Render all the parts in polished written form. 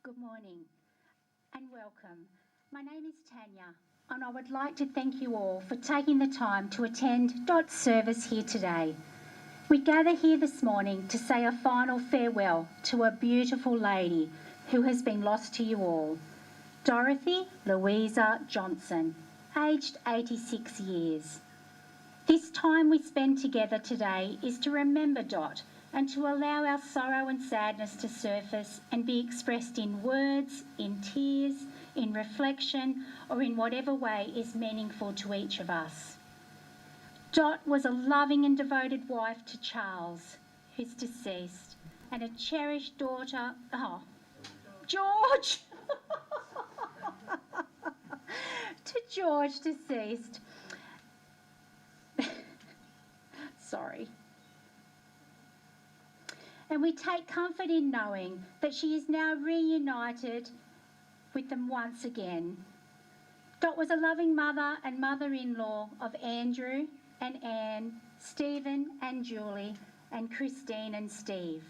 Good morning and welcome. My name is Tanya and I would like to thank you all for taking the time to attend Dot's service here today. We gather here this morning to say a final farewell to a beautiful lady who has been lost to you all, Dorothy Louisa Johnson, aged 86 years. This time we spend together today is to remember Dot and to allow our sorrow and sadness to surface and be expressed in words, in tears, in reflection, or in whatever way is meaningful to each of us. Dot was a loving and devoted wife to Charles, who's deceased, and a cherished daughter, George! to George, deceased. Sorry. And we take comfort in knowing that she is now reunited with them once again. Dot was a loving mother and mother-in-law of Andrew and Anne, Stephen and Julie, and Christine and Steve.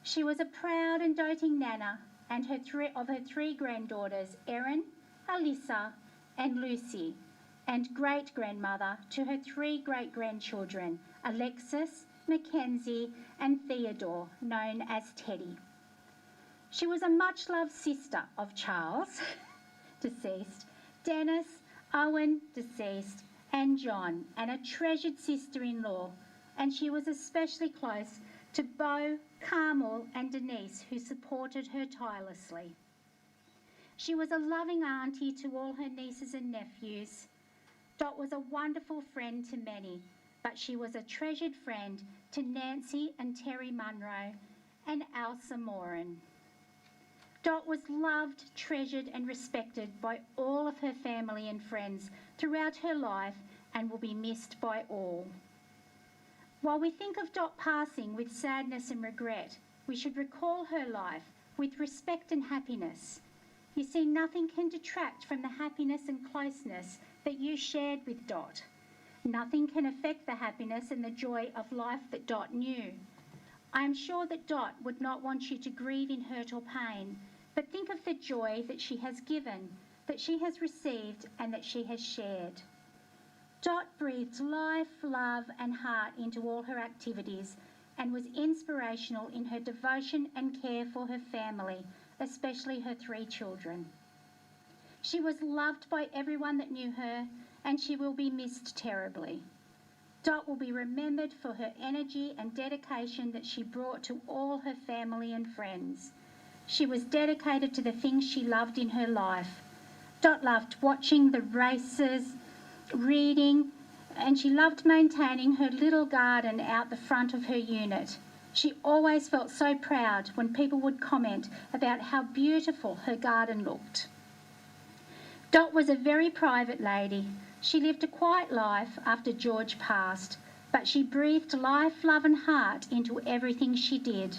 She was a proud and doting nana and her three granddaughters, Erin, Alyssa and Lucy, and great-grandmother to her three great-grandchildren, Alexis, Mackenzie and Theodore, known as Teddy. She was a much-loved sister of Charles, deceased, Dennis, Owen, deceased, and John, and a treasured sister-in-law, and she was especially close to Beau, Carmel and Denise, who supported her tirelessly. She was a loving auntie to all her nieces and nephews. Dot was a wonderful friend to many, but she was a treasured friend to Nancy and Terry Munro and Elsa Moran. Dot was loved, treasured and respected by all of her family and friends throughout her life and will be missed by all. While we think of Dot passing with sadness and regret, we should recall her life with respect and happiness. You see, nothing can detract from the happiness and closeness that you shared with Dot. Nothing can affect the happiness and the joy of life that Dot knew. I am sure that Dot would not want you to grieve in hurt or pain, but think of the joy that she has given, that she has received and that she has shared. Dot breathed life, love and heart into all her activities and was inspirational in her devotion and care for her family, especially her 3 children. She was loved by everyone that knew her, and she will be missed terribly. Dot will be remembered for her energy and dedication that she brought to all her family and friends. She was dedicated to the things she loved in her life. Dot loved watching the races, reading, and she loved maintaining her little garden out the front of her unit. She always felt so proud when people would comment about how beautiful her garden looked. Dot was a very private lady. She lived a quiet life after George passed, but she breathed life, love and heart into everything she did.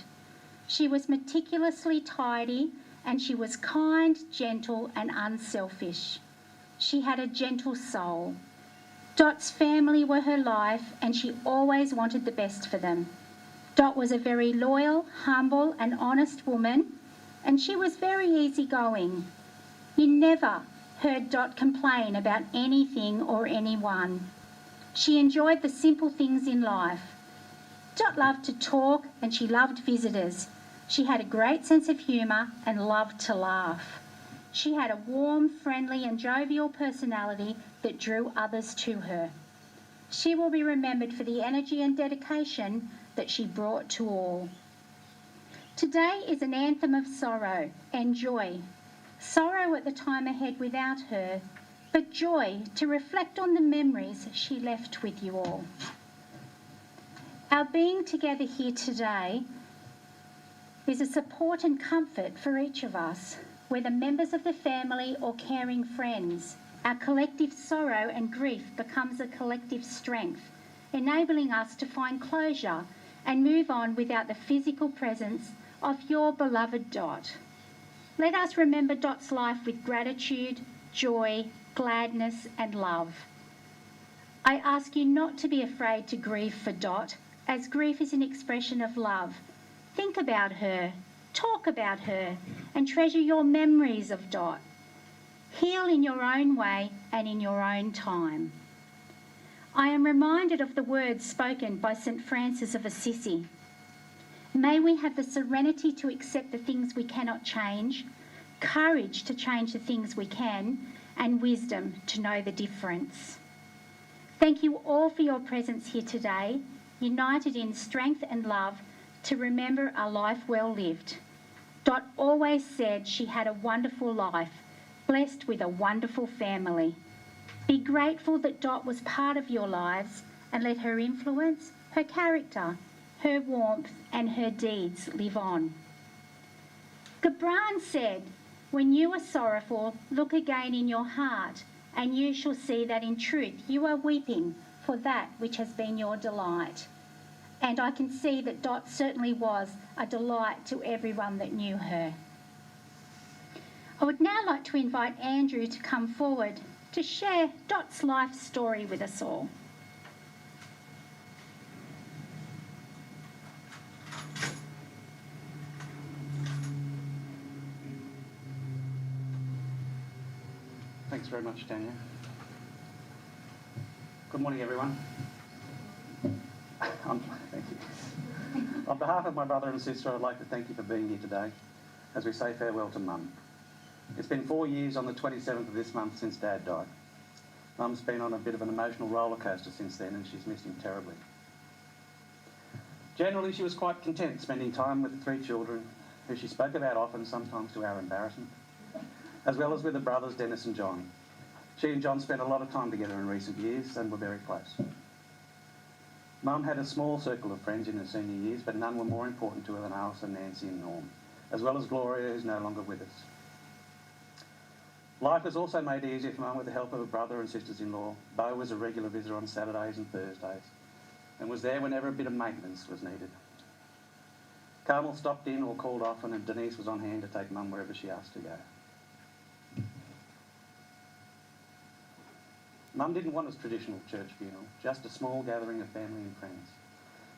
She was meticulously tidy, and she was kind, gentle and unselfish. She had a gentle soul. Dot's family were her life, and she always wanted the best for them. Dot was a very loyal, humble and honest woman, and she was very easygoing. You never heard Dot complain about anything or anyone. She enjoyed the simple things in life. Dot loved to talk, and she loved visitors. She had a great sense of humour and loved to laugh. She had a warm, friendly and jovial personality that drew others to her. She will be remembered for the energy and dedication that she brought to all. Today is an anthem of sorrow and joy. Sorrow at the time ahead without her, but joy to reflect on the memories she left with you all. Our being together here today is a support and comfort for each of us, whether members of the family or caring friends. Our collective sorrow and grief becomes a collective strength, enabling us to find closure and move on without the physical presence of your beloved Dot. Let us remember Dot's life with gratitude, joy, gladness and love. I ask you not to be afraid to grieve for Dot, as grief is an expression of love. Think about her, talk about her, and treasure your memories of Dot. Heal in your own way and in your own time. I am reminded of the words spoken by St. Francis of Assisi. May we have the serenity to accept the things we cannot change, courage to change the things we can, and wisdom to know the difference. Thank you all for your presence here today, united in strength and love to remember a life well lived. Dot always said she had a wonderful life, blessed with a wonderful family. Be grateful that Dot was part of your lives and let her influence, her character, her warmth and her deeds live on. Gibran said, "When you are sorrowful, look again in your heart, and you shall see that in truth you are weeping for that which has been your delight." And I can see that Dot certainly was a delight to everyone that knew her. I would now like to invite Andrew to come forward to share Dot's life story with us all. Thanks very much, Tanya. Good morning, everyone. Thank you. On behalf of my brother and sister, I'd like to thank you for being here today as we say farewell to Mum. It's been 4 years on the 27th of this month since Dad died. Mum's been on a bit of an emotional roller coaster since then, and she's missed him terribly. Generally, she was quite content spending time with the 3 children, who she spoke about often, sometimes to our embarrassment, as well as with her brothers Dennis and John. She and John spent a lot of time together in recent years and were very close. Mum had a small circle of friends in her senior years, but none were more important to her than Alison, Nancy and Norm, as well as Gloria, who's no longer with us. Life was also made easier for Mum with the help of her brother and sisters-in-law. Bo was a regular visitor on Saturdays and Thursdays and was there whenever a bit of maintenance was needed. Carmel stopped in or called often, and Denise was on hand to take Mum wherever she asked to go. Mum didn't want a traditional church funeral, just a small gathering of family and friends.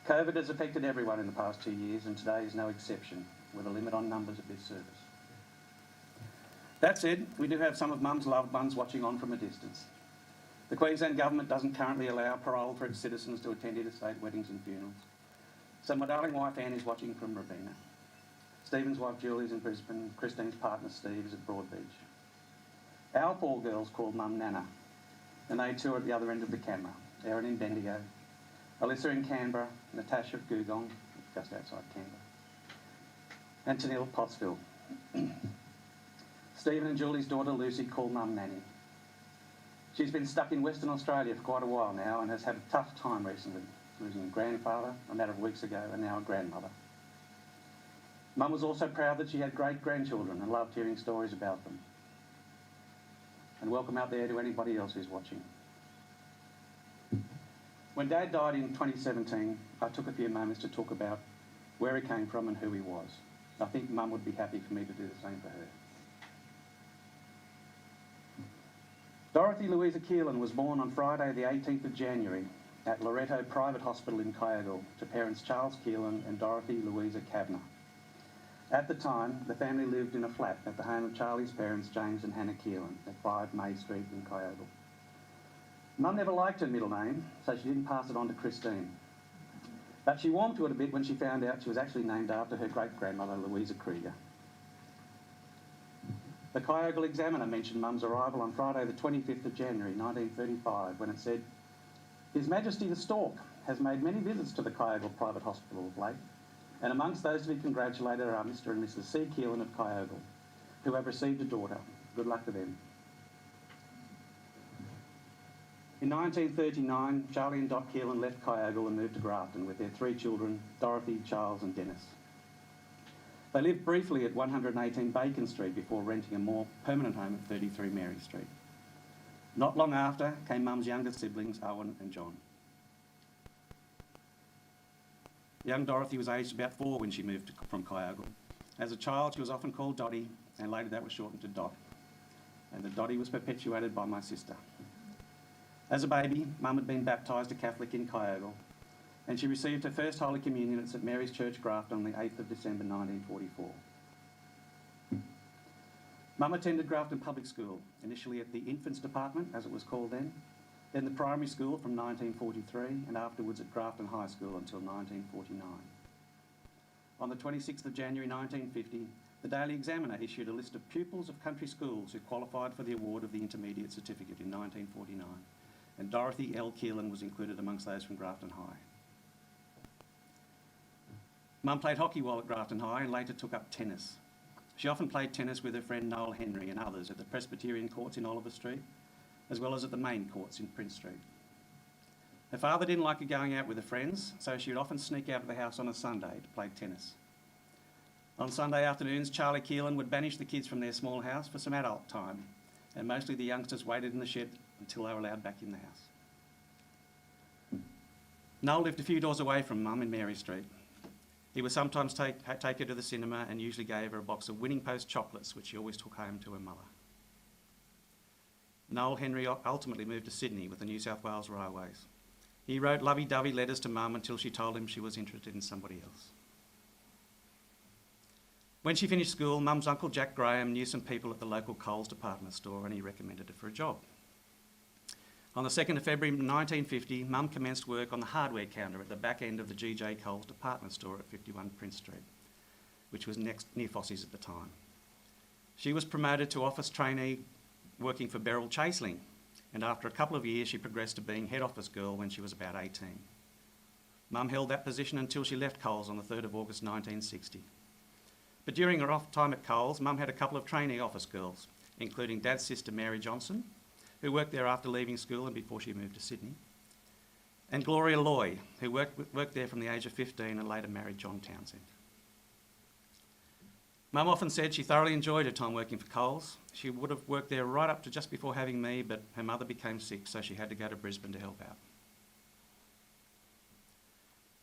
COVID has affected everyone in the past 2 years, and today is no exception, with a limit on numbers at this service. That said, we do have some of Mum's loved ones watching on from a distance. The Queensland Government doesn't currently allow parole for its citizens to attend interstate weddings and funerals. So my darling wife Anne is watching from Robina. Stephen's wife Julie's in Brisbane. Christine's partner Steve is at Broadbeach. Our 4 girls called Mum Nana, and they too are at the other end of the camera. Erin in Bendigo, Alyssa in Canberra, Natasha at Googong, just outside Canberra, and Tennille at Pottsville. Stephen and Julie's daughter Lucy called Mum Nanny. She's been stuck in Western Australia for quite a while now and has had a tough time recently, losing a grandfather a matter of weeks ago and now a grandmother. Mum was also proud that she had great-grandchildren and loved hearing stories about them. And welcome out there to anybody else who's watching. When Dad died in 2017, I took a few moments to talk about where he came from and who he was. I think Mum would be happy for me to do the same for her. Dorothy Louisa Keelan was born on Friday the 18th of January at Loreto Private Hospital in Kyogle to parents Charles Keelan and Dorothy Louisa Kavanagh. At the time, the family lived in a flat at the home of Charlie's parents James and Hannah Keelan at 5 May Street in Kyogle. Mum never liked her middle name, so she didn't pass it on to Christine. But she warmed to it a bit when she found out she was actually named after her great-grandmother Louisa Krieger. The Kyogle Examiner mentioned Mum's arrival on Friday the 25th of January 1935 when it said, "His Majesty the Stork has made many visits to the Kyogle Private Hospital of late, and amongst those to be congratulated are Mr. and Mrs. C. Keelan of Kyogle, who have received a daughter. Good luck to them." In 1939, Charlie and Dot Keelan left Kyogle and moved to Grafton with their 3 children, Dorothy, Charles and Dennis. They lived briefly at 118 Bacon Street before renting a more permanent home at 33 Mary Street. Not long after came Mum's younger siblings, Owen and John. Young Dorothy was aged about 4 when she moved from Kyogle. As a child, she was often called Dotty, and later that was shortened to Dot. And the Dotty was perpetuated by my sister. As a baby, Mum had been baptised a Catholic in Kyogle, and she received her first Holy Communion at St Mary's Church, Grafton on the 8th of December 1944. Mum attended Grafton Public School, initially at the Infants Department, as it was called then the primary school from 1943, and afterwards at Grafton High School until 1949. On the 26th of January 1950, the Daily Examiner issued a list of pupils of country schools who qualified for the award of the Intermediate Certificate in 1949, and Dorothy L. Keelan was included amongst those from Grafton High. Mum played hockey while at Grafton High and later took up tennis. She often played tennis with her friend Noel Henry and others at the Presbyterian courts in Oliver Street, as well as at the main courts in Prince Street. Her father didn't like her going out with her friends, so she would often sneak out of the house on a Sunday to play tennis. On Sunday afternoons, Charlie Keelan would banish the kids from their small house for some adult time, and mostly the youngsters waited in the shed until they were allowed back in the house. Noel lived a few doors away from Mum in Mary Street. He would sometimes take her to the cinema and usually gave her a box of Winning Post chocolates, which she always took home to her mother. Noel Henry ultimately moved to Sydney with the New South Wales Railways. He wrote lovey-dovey letters to Mum until she told him she was interested in somebody else. When she finished school, Mum's uncle Jack Graham knew some people at the local Coles department store and he recommended her for a job. On the 2nd of February 1950, Mum commenced work on the hardware counter at the back end of the G.J. Coles department store at 51 Prince Street, which was near Fossey's at the time. She was promoted to office trainee working for Beryl Chaseling, and after a couple of years she progressed to being head office girl when she was about 18. Mum held that position until she left Coles on the 3rd of August 1960. But during her off time at Coles, Mum had a couple of trainee office girls, including Dad's sister Mary Johnson, who worked there after leaving school and before she moved to Sydney, and Gloria Loy, who worked there from the age of 15 and later married John Townsend. Mum often said she thoroughly enjoyed her time working for Coles. She would have worked there right up to just before having me, but her mother became sick, so she had to go to Brisbane to help out.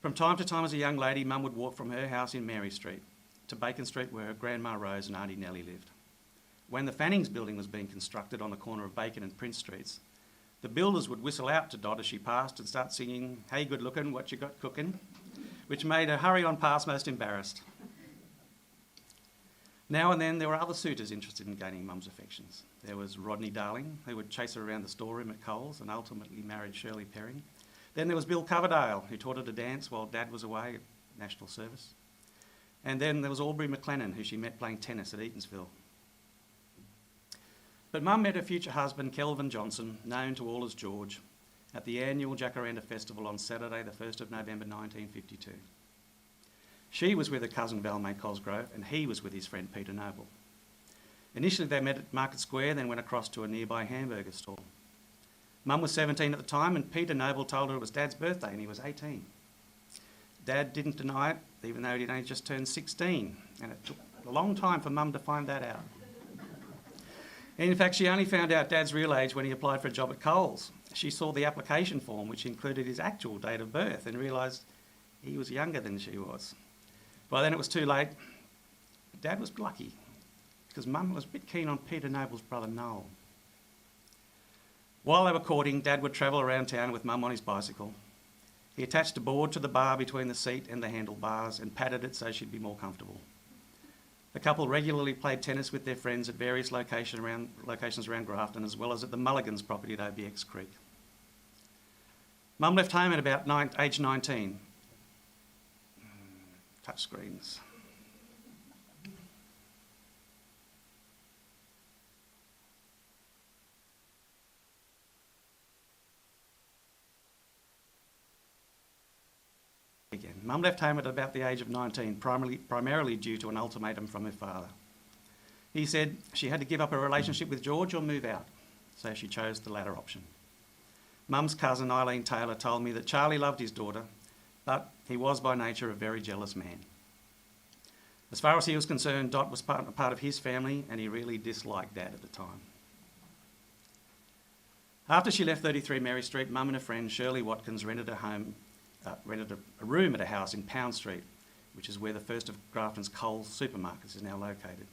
From time to time as a young lady, Mum would walk from her house in Mary Street to Bacon Street where her Grandma Rose and Auntie Nellie lived. When the Fannings building was being constructed on the corner of Bacon and Prince Streets, the builders would whistle out to Dot as she passed and start singing, "Hey, good lookin', what you got cookin'?" which made her hurry on past most embarrassed. Now and then there were other suitors interested in gaining Mum's affections. There was Rodney Darling, who would chase her around the storeroom at Coles and ultimately married Shirley Perry. Then there was Bill Coverdale, who taught her to dance while Dad was away National Service. And then there was Aubrey McLennan, who she met playing tennis at Eatonsville. But Mum met her future husband, Kelvin Johnson, known to all as George, at the annual Jacaranda Festival on Saturday, the 1st of November 1952. She was with her cousin Val May Cosgrove, and he was with his friend Peter Noble. Initially they met at Market Square, then went across to a nearby hamburger stall. Mum was 17 at the time, and Peter Noble told her it was Dad's birthday and he was 18. Dad didn't deny it, even though he'd only just turned 16, and it took a long time for Mum to find that out. In fact, she only found out Dad's real age when he applied for a job at Coles. She saw the application form, which included his actual date of birth, and realised he was younger than she was. By then it was too late. Dad was lucky, because Mum was a bit keen on Peter Noble's brother Noel. While they were courting, Dad would travel around town with Mum on his bicycle. He attached a board to the bar between the seat and the handlebars and padded it so she'd be more comfortable. The couple regularly played tennis with their friends at various locations around Grafton, as well as at the Mulligans property at OBX Creek. Mum left home at about age 19. Touchscreens. Again. Mum left home at about the age of 19, primarily due to an ultimatum from her father. He said she had to give up her relationship with George or move out, so she chose the latter option. Mum's cousin Eileen Taylor told me that Charlie loved his daughter, but he was by nature a very jealous man. As far as he was concerned, Dot was part of his family, and he really disliked Dad at the time. After she left 33 Mary Street, Mum and her friend Shirley Watkins rented a room at a house in Pound Street, which is where the first of Grafton's Coles supermarkets is now located.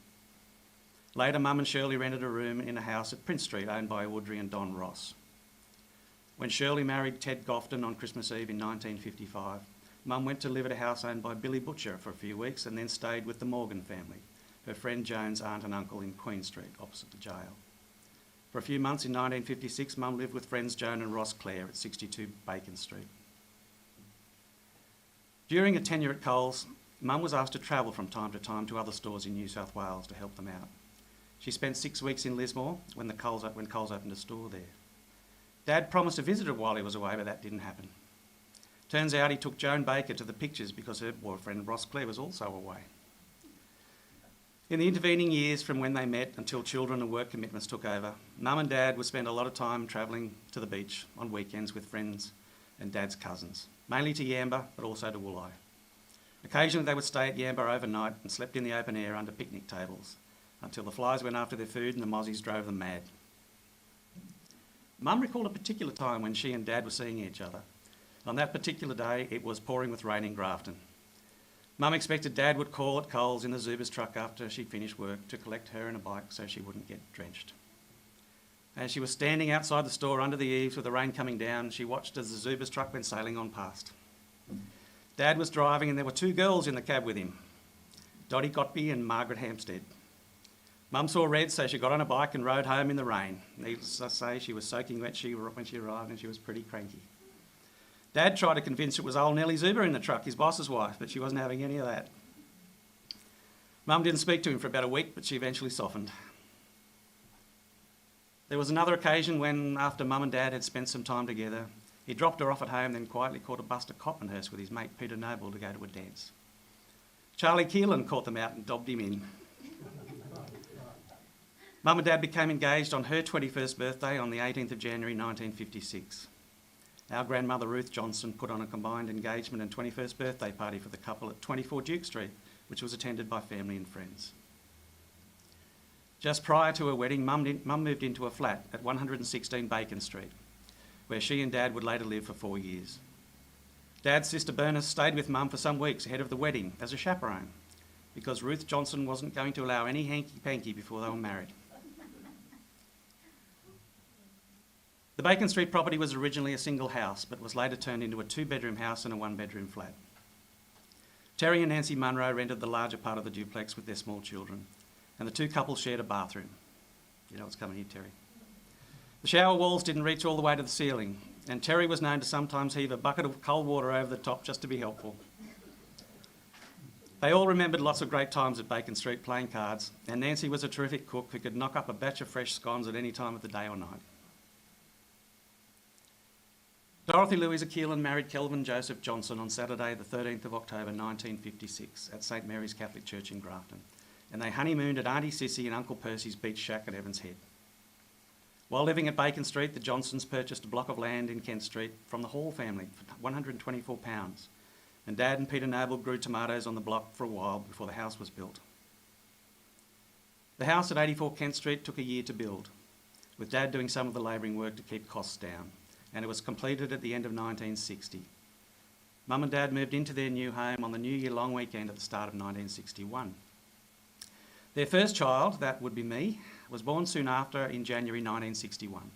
Later, Mum and Shirley rented a room in a house at Prince Street owned by Audrey and Don Ross. When Shirley married Ted Gofton on Christmas Eve in 1955, Mum went to live at a house owned by Billy Butcher for a few weeks and then stayed with the Morgan family, her friend Joan's aunt and uncle in Queen Street, opposite the jail. For a few months in 1956, Mum lived with friends Joan and Ross Clare at 62 Bacon Street. During her tenure at Coles, Mum was asked to travel from time to time to other stores in New South Wales to help them out. She spent 6 weeks in Lismore when Coles opened a store there. Dad promised to visit her while he was away, but that didn't happen. Turns out he took Joan Baker to the pictures because her boyfriend Ross Clare was also away. In the intervening years from when they met until children and work commitments took over, Mum and Dad would spend a lot of time travelling to the beach on weekends with friends and Dad's cousins, mainly to Yamba, but also to Wooleye. Occasionally they would stay at Yamba overnight and slept in the open air under picnic tables until the flies went after their food and the mozzies drove them mad. Mum recalled a particular time when she and Dad were seeing each other. On that particular day, it was pouring with rain in Grafton. Mum expected Dad would call at Coles in the Zubas truck after she'd finished work to collect her and a bike so she wouldn't get drenched. As she was standing outside the store under the eaves with the rain coming down, she watched as the Zubas truck went sailing on past. Dad was driving and there were 2 girls in the cab with him, Dottie Gotby and Margaret Hampstead. Mum saw red, so she got on a bike and rode home in the rain. Needless to say, she was soaking wet when she arrived and she was pretty cranky. Dad tried to convince her it was old Nellie Zuber in the truck, his boss's wife, but she wasn't having any of that. Mum didn't speak to him for about a week, but she eventually softened. There was another occasion when, after Mum and Dad had spent some time together, he dropped her off at home, then quietly caught a bus to Copmanhurst with his mate Peter Noble to go to a dance. Charlie Keelan caught them out and dobbed him in. Mum and Dad became engaged on her 21st birthday on the 18th of January 1956. Our grandmother Ruth Johnson put on a combined engagement and 21st birthday party for the couple at 24 Duke Street, which was attended by family and friends. Just prior to her wedding, Mum moved into a flat at 116 Bacon Street, where she and Dad would later live for 4 years. Dad's sister Bernice stayed with Mum for some weeks ahead of the wedding as a chaperone, because Ruth Johnson wasn't going to allow any hanky-panky before they were married. The Bacon Street property was originally a single house, but was later turned into a 2-bedroom house and a 1-bedroom flat. Terry and Nancy Munro rented the larger part of the duplex with their small children, and the 2 couples shared a bathroom. You know what's coming here, Terry. The shower walls didn't reach all the way to the ceiling, and Terry was known to sometimes heave a bucket of cold water over the top just to be helpful. They all remembered lots of great times at Bacon Street playing cards, and Nancy was a terrific cook who could knock up a batch of fresh scones at any time of the day or night. Dorothy Louisa Keelan married Kelvin Joseph Johnson on Saturday the 13th of October 1956 at St Mary's Catholic Church in Grafton, and they honeymooned at Auntie Sissy and Uncle Percy's beach shack at Evans Head. While living at Bacon Street, the Johnsons purchased a block of land in Kent Street from the Hall family for £124, and Dad and Peter Noble grew tomatoes on the block for a while before the house was built. The house at 84 Kent Street took a year to build, with Dad doing some of the labouring work to keep costs down, and it was completed at the end of 1960. Mum and Dad moved into their new home on the New Year long weekend at the start of 1961. Their first child, that would be me, was born soon after in January 1961.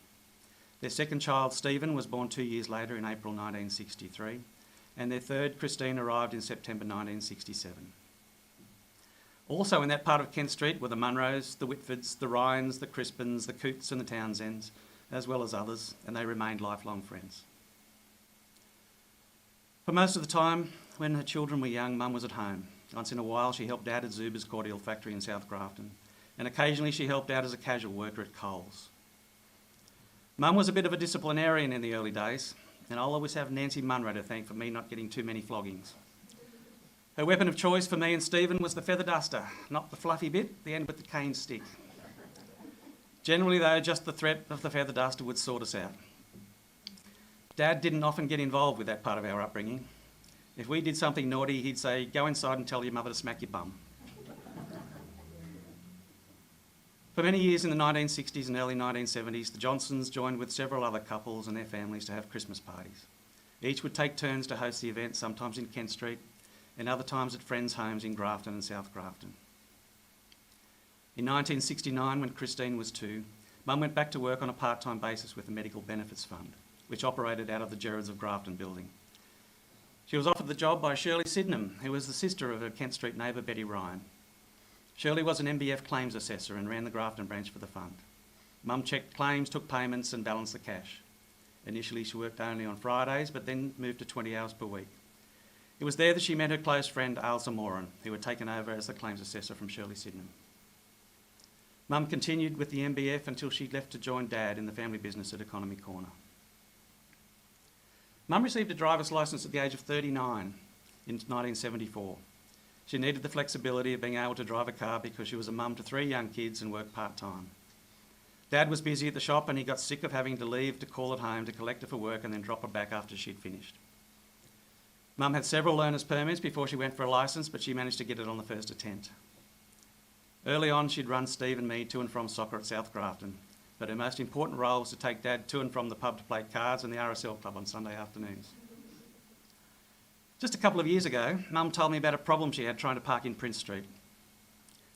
Their second child, Stephen, was born 2 years later in April 1963, and their third, Christine, arrived in September 1967. Also in that part of Kent Street were the Munros, the Whitfords, the Ryans, the Crispins, the Coots and the Townsends, as well as others, and they remained lifelong friends. For most of the time, when her children were young, Mum was at home. Once in a while, she helped out at Zuba's cordial factory in South Grafton, and occasionally she helped out as a casual worker at Coles. Mum was a bit of a disciplinarian in the early days, and I'll always have Nancy Munro to thank for me not getting too many floggings. Her weapon of choice for me and Stephen was the feather duster, not the fluffy bit, the end with the cane stick. Generally though, just the threat of the feather duster would sort us out. Dad didn't often get involved with that part of our upbringing. If we did something naughty, he'd say, "Go inside and tell your mother to smack your bum." For many years in the 1960s and early 1970s, the Johnsons joined with several other couples and their families to have Christmas parties. Each would take turns to host the event, sometimes in Kent Street and other times at friends' homes in Grafton and South Grafton. In 1969, when Christine was 2, Mum went back to work on a part-time basis with the Medical Benefits Fund, which operated out of the Gerards of Grafton building. She was offered the job by Shirley Sydenham, who was the sister of her Kent Street neighbour Betty Ryan. Shirley was an MBF claims assessor and ran the Grafton branch for the fund. Mum checked claims, took payments and balanced the cash. Initially she worked only on Fridays, but then moved to 20 hours per week. It was there that she met her close friend Ailsa Moran, who had taken over as the claims assessor from Shirley Sydenham. Mum continued with the MBF until she left to join Dad in the family business at Economy Corner. Mum received a driver's licence at the age of 39 in 1974. She needed the flexibility of being able to drive a car because she was a mum to 3 young kids and worked part-time. Dad was busy at the shop and he got sick of having to leave to call at home to collect her for work and then drop her back after she'd finished. Mum had several learner's permits before she went for a licence, but she managed to get it on the first attempt. Early on, she'd run Steve and me to and from soccer at South Grafton, but her most important role was to take Dad to and from the pub to play cards and the RSL club on Sunday afternoons. Just a couple of years ago, Mum told me about a problem she had trying to park in Prince Street.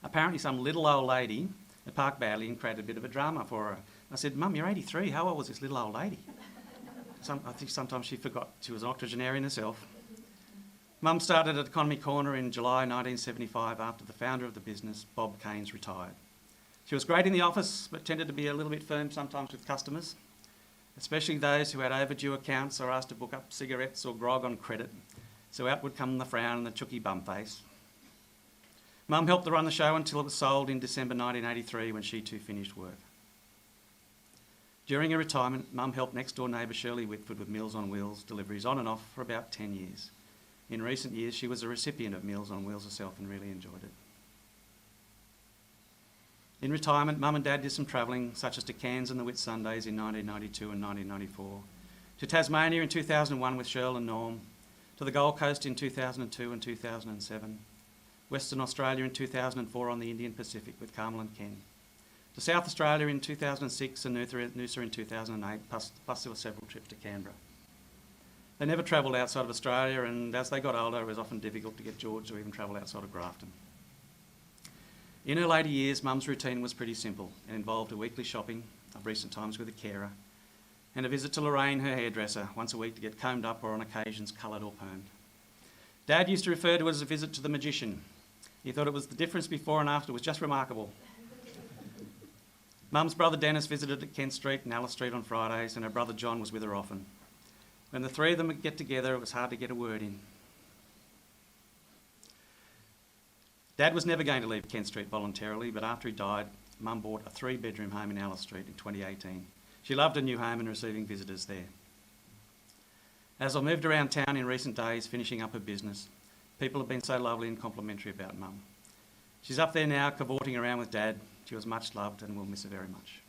Apparently some little old lady had parked badly and created a bit of a drama for her. I said, "Mum, you're 83, how old was this little old lady?" I think sometimes she forgot she was an octogenarian herself. Mum started at Economy Corner in July 1975 after the founder of the business, Bob Keynes, retired. She was great in the office, but tended to be a little bit firm sometimes with customers, especially those who had overdue accounts or asked to book up cigarettes or grog on credit. So out would come the frown and the chooky bum face. Mum helped to run the show until it was sold in December 1983 when she too finished work. During her retirement, Mum helped next door neighbour Shirley Whitford with Meals on Wheels deliveries on and off for about 10 years. In recent years, she was a recipient of Meals on Wheels herself and really enjoyed it. In retirement, Mum and Dad did some travelling, such as to Cairns and the Whitsundays in 1992 and 1994, to Tasmania in 2001 with Cheryl and Norm, to the Gold Coast in 2002 and 2007, Western Australia in 2004 on the Indian Pacific with Carmel and Ken, to South Australia in 2006 and Noosa in 2008, plus there were several trips to Canberra. They never travelled outside of Australia, and as they got older, it was often difficult to get George to even travel outside of Grafton. In her later years, Mum's routine was pretty simple and involved a weekly shopping, of recent times with a carer, and a visit to Lorraine, her hairdresser, once a week to get combed up or on occasions coloured or permed. Dad used to refer to it as a visit to the magician. He thought it was the difference before and after was just remarkable. Mum's brother Dennis visited at Kent Street and Alice Street on Fridays, and her brother John was with her often. When the 3 of them would get together, it was hard to get a word in. Dad was never going to leave Kent Street voluntarily, but after he died, Mum bought a 3-bedroom home in Alice Street in 2018. She loved her new home and receiving visitors there. As I moved around town in recent days, finishing up her business, people have been so lovely and complimentary about Mum. She's up there now, cavorting around with Dad. She was much loved and we'll miss her very much.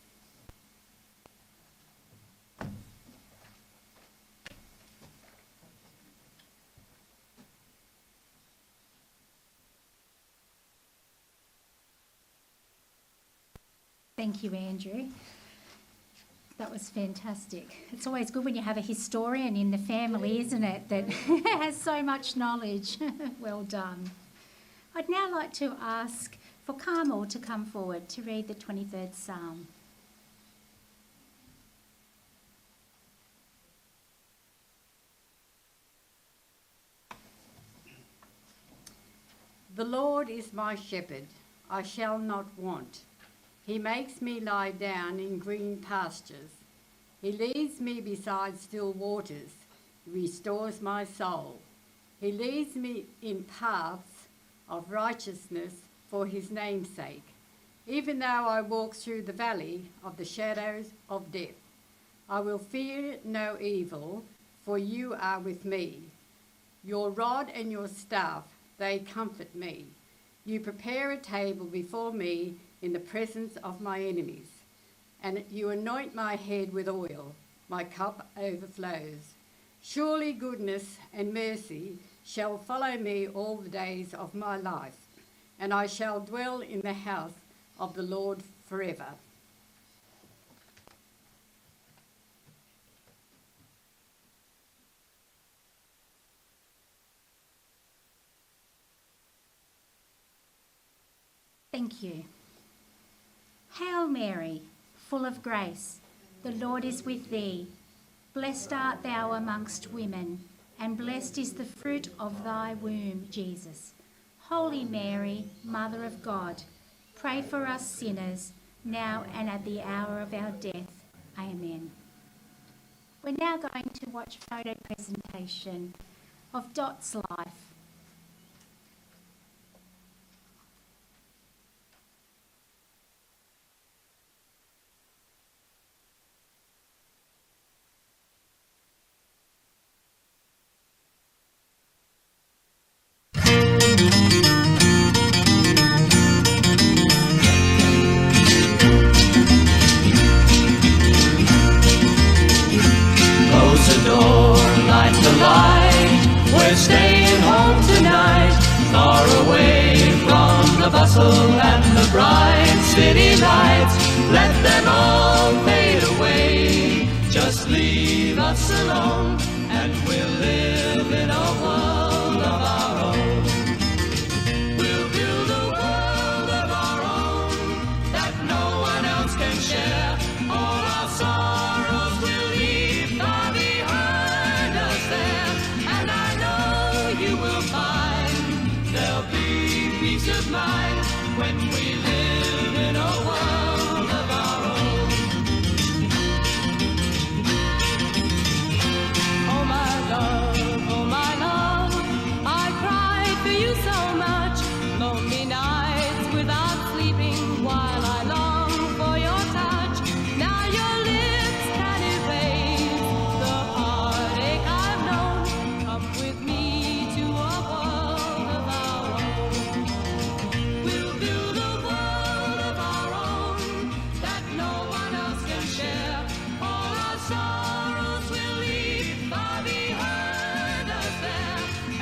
Thank you, Andrew. That was fantastic. It's always good when you have a historian in the family, isn't it, that has so much knowledge. Well done. I'd now like to ask for Carmel to come forward to read the 23rd Psalm. The Lord is my shepherd, I shall not want. He makes me lie down in green pastures. He leads me beside still waters. He restores my soul. He leads me in paths of righteousness for his name's sake. Even though I walk through the valley of the shadows of death, I will fear no evil, for you are with me. Your rod and your staff, they comfort me. You prepare a table before me in the presence of my enemies, and you anoint my head with oil. My cup overflows. Surely goodness and mercy shall follow me all the days of my life, and I shall dwell in the house of the Lord forever. Thank you. Hail Mary, full of grace, the Lord is with thee. Blessed art thou amongst women, and blessed is the fruit of thy womb, Jesus. Holy Mary, Mother of God, pray for us sinners, now and at the hour of our death. Amen. We're now going to watch a photo presentation of Dot's life. And the bright city lights, let them all fade away. Just leave us alone, and we'll live in a world of our own. We'll build a world of our own that no one else can share. All our sorrows will leave far behind us there, and I know you will find there'll be peace of mind when we live in a world of our own. Oh my love, I cried for you so much. Lonely nights without sleeping while I long for your touch. Now your lips can erase the heartache I've known. Come with me to a world of our own. We'll build a world of our own that no one else can share. All our sorrows will leave far behind us there,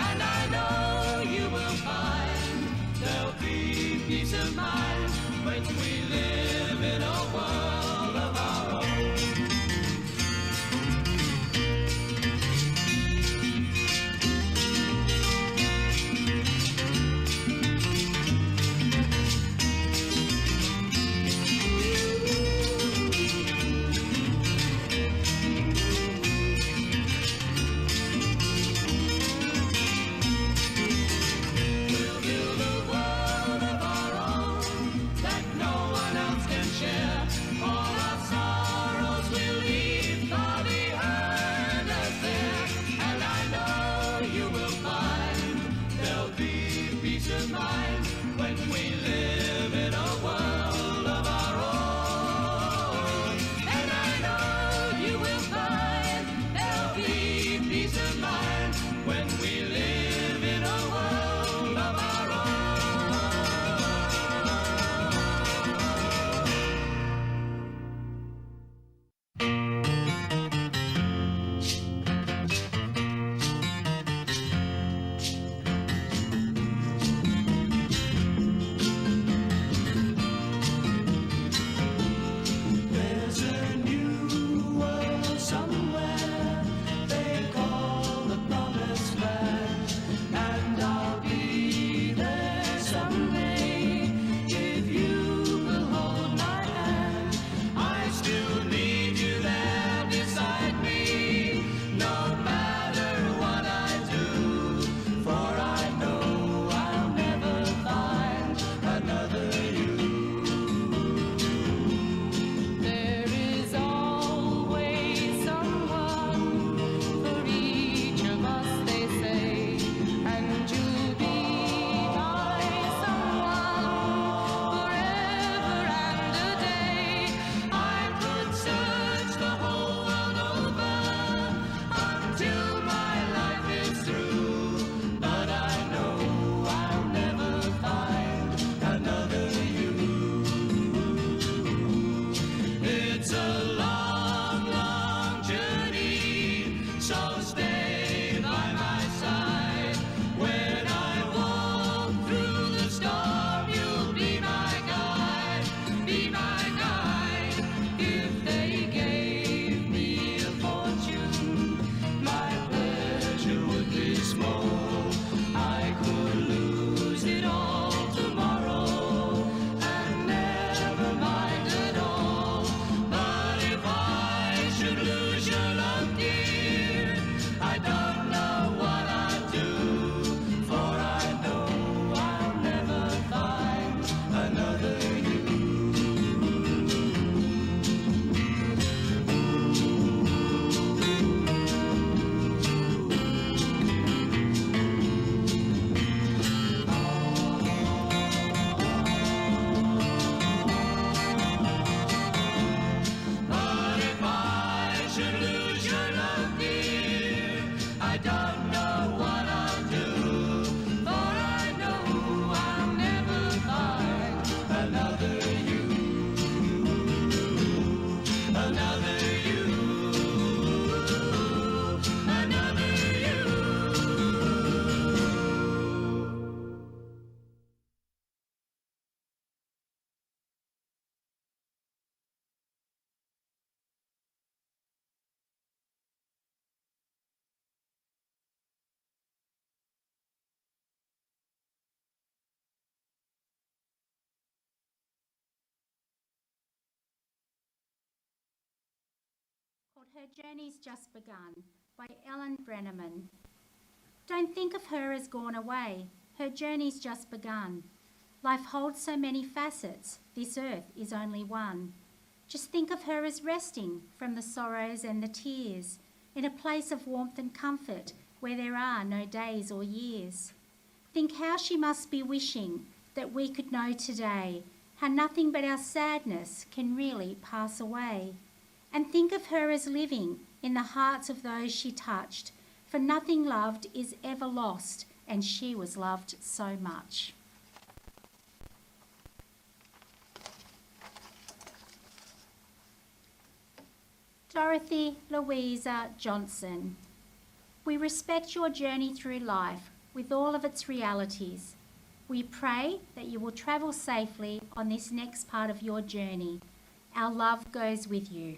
and I know you will find there'll be peace of mind when we live in a world of our own. We'll build a world of our own that no one else can share. All our sorrows will leave far behind us there, and I know you will find there'll be peace of mind Her Journey's Just Begun by Ellen Brenneman. Don't think of her as gone away. Her journey's just begun. Life holds so many facets. This earth is only one. Just think of her as resting from the sorrows and the tears in a place of warmth and comfort where there are no days or years. Think how she must be wishing that we could know today how nothing but our sadness can really pass away. And think of her as living in the hearts of those she touched, for nothing loved is ever lost, and she was loved so much. Dorothy Louisa Johnson. We respect your journey through life with all of its realities. We pray that you will travel safely on this next part of your journey. Our love goes with you.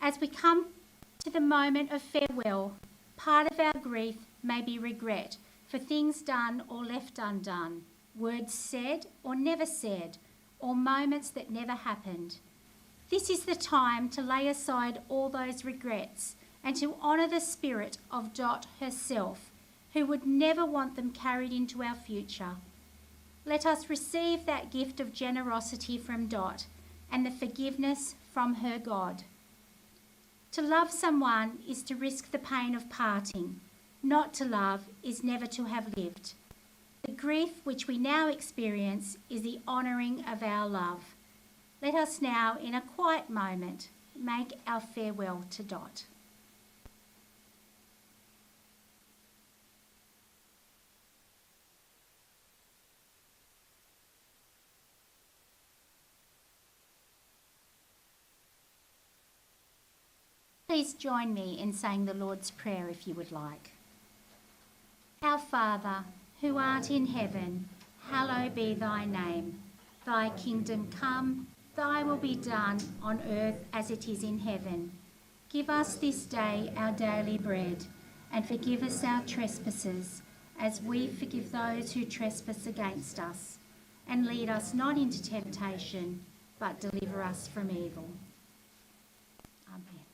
As we come to the moment of farewell, part of our grief may be regret for things done or left undone, words said or never said, or moments that never happened. This is the time to lay aside all those regrets and to honour the spirit of Dot herself, who would never want them carried into our future. Let us receive that gift of generosity from Dot and the forgiveness from her God. To love someone is to risk the pain of parting. Not to love is never to have lived. The grief which we now experience is the honouring of our love. Let us now, in a quiet moment, make our farewell to Dot. Please join me in saying the Lord's Prayer if you would like. Our Father, who art in heaven, hallowed be thy name. Thy kingdom come, thy will be done on earth as it is in heaven. Give us this day our daily bread, and forgive us our trespasses, as we forgive those who trespass against us. And lead us not into temptation, but deliver us from evil. Amen.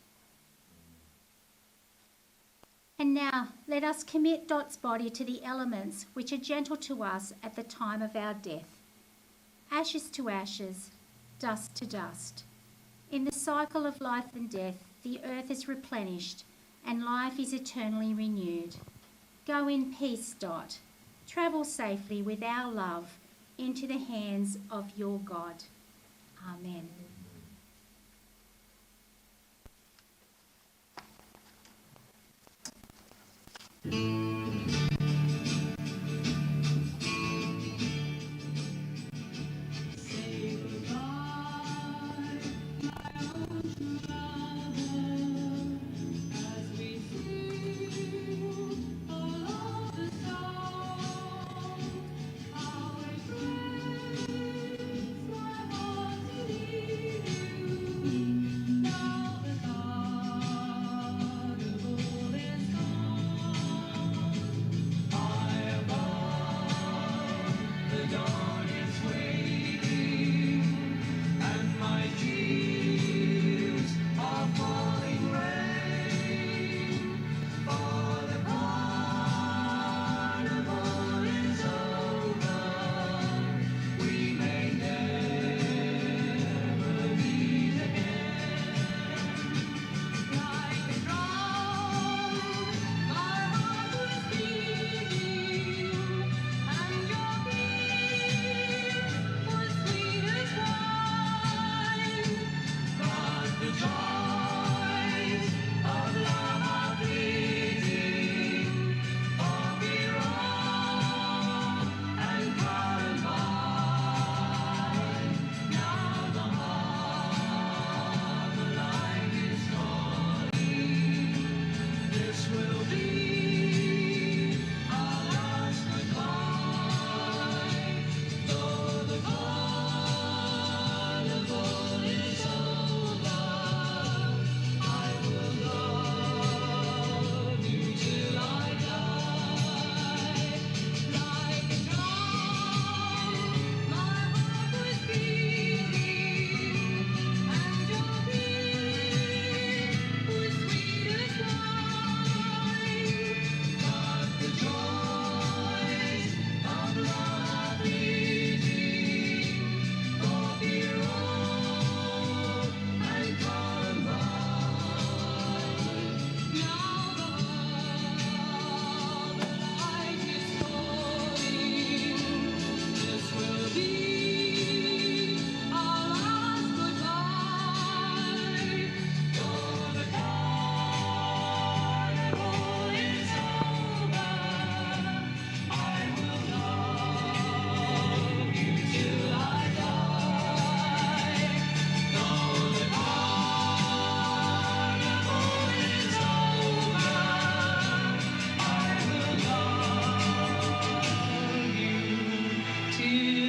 And now let us commit Dot's body to the elements which are gentle to us at the time of our death. Ashes to ashes, dust to dust. In the cycle of life and death, the earth is replenished and life is eternally renewed. Go in peace, Dot. Travel safely with our love into the hands of your God. Amen. to